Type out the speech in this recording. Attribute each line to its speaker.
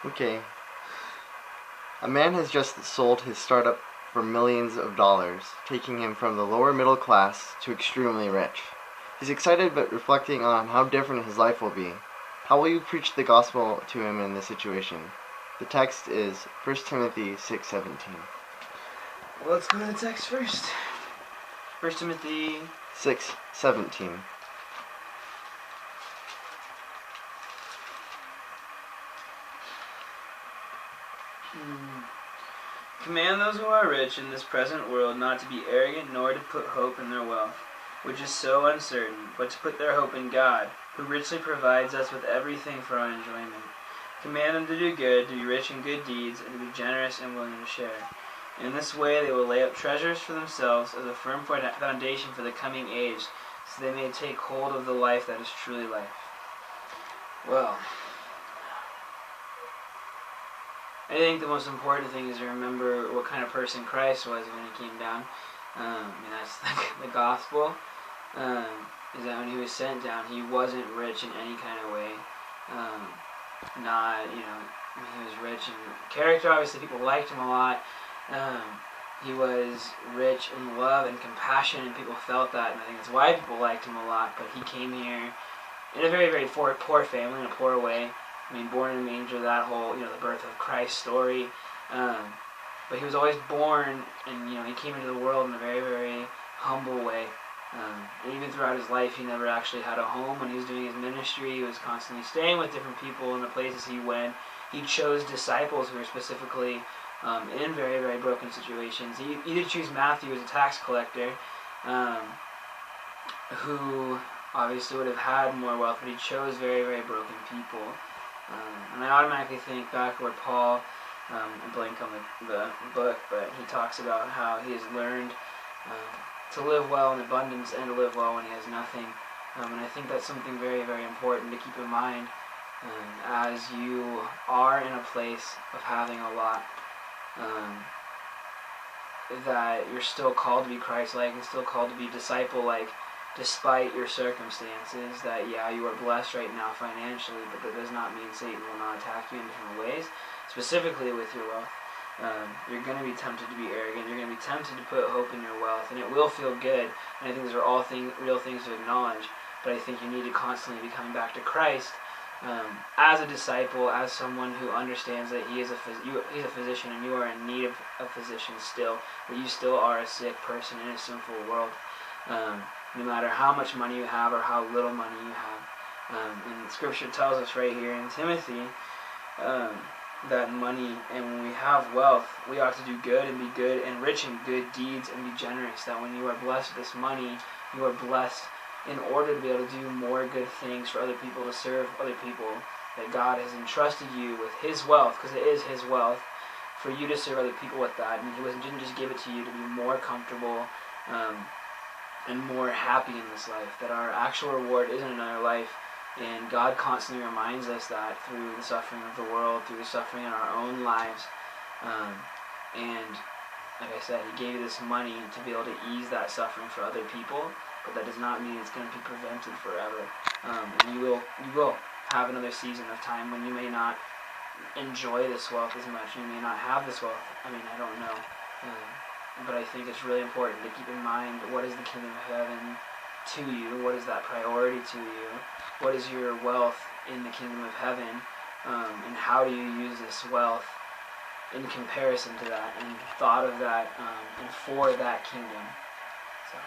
Speaker 1: Okay. A man has just sold his startup for millions of dollars, taking him from the lower middle class to extremely rich. He's excited but reflecting on how different his life will be. How will you preach the gospel to him in this situation? The text is 1 Timothy 6:17.
Speaker 2: Well, let's go to the text first. 1 Timothy
Speaker 1: 6:17.
Speaker 2: Command those who are rich in this present world not to be arrogant, nor to put hope in their wealth, which is so uncertain, but to put their hope in God, who richly provides us with everything for our enjoyment. Command them to do good, to be rich in good deeds, and to be generous and willing to share. In this way they will lay up treasures for themselves as a firm foundation for the coming age, so they may take hold of the life that is truly life. Well, I think the most important thing is to remember what kind of person Christ was when he came down. That's the gospel. Is that when he was sent down, he wasn't rich in any kind of way. He was rich in character. Obviously, people liked him a lot. He was rich in love and compassion, and people felt that, and I think that's why people liked him a lot. But he came here in a very, very poor family, in a poor way. Born in a manger, that whole, the birth of Christ story. But he was always born, and, he came into the world in a very, very humble way. And even throughout his life, he never actually had a home. When he was doing his ministry, he was constantly staying with different people in the places he went. He chose disciples who were specifically in very, very broken situations. He did choose Matthew as a tax collector, who obviously would have had more wealth, but he chose very, very broken people. And I automatically think back where Paul, I blank on the book, but he talks about how he has learned to live well in abundance and to live well when he has nothing. And I think that's something very, very important to keep in mind as you are in a place of having a lot, that you're still called to be Christ-like and still called to be disciple-like, despite your circumstances. That you are blessed right now financially, but that does not mean Satan will not attack you in different ways, specifically with your wealth. You're going to be tempted to be arrogant. You're going to be tempted to put hope in your wealth, and it will feel good. And I think those are all real things to acknowledge. But I think you need to constantly be coming back to Christ as a disciple, as someone who understands that he's a physician, and you are in need of a physician still. That you still are a sick person in a sinful world. No matter how much money you have or how little money you have. And Scripture tells us right here in Timothy that money, and when we have wealth, we ought to do good and be good and rich in good deeds and be generous. That when you are blessed with this money, you are blessed in order to be able to do more good things for other people, to serve other people. That God has entrusted you with his wealth, because it is his wealth, for you to serve other people with that. And he didn't just give it to you to be more comfortable and more happy in this life, that our actual reward isn't another life. And God constantly reminds us that through the suffering of the world, through the suffering in our own lives. And like I said, he gave you this money to be able to ease that suffering for other people, but that does not mean it's going to be prevented forever. And you will have another season of time when you may not enjoy this wealth as much. You may not have this wealth. I don't know. But I think it's really important to keep in mind, what is the kingdom of heaven to you? What is that priority to you? What is your wealth in the kingdom of heaven? And how do you use this wealth in comparison to that, and thought of that, and for that kingdom? So.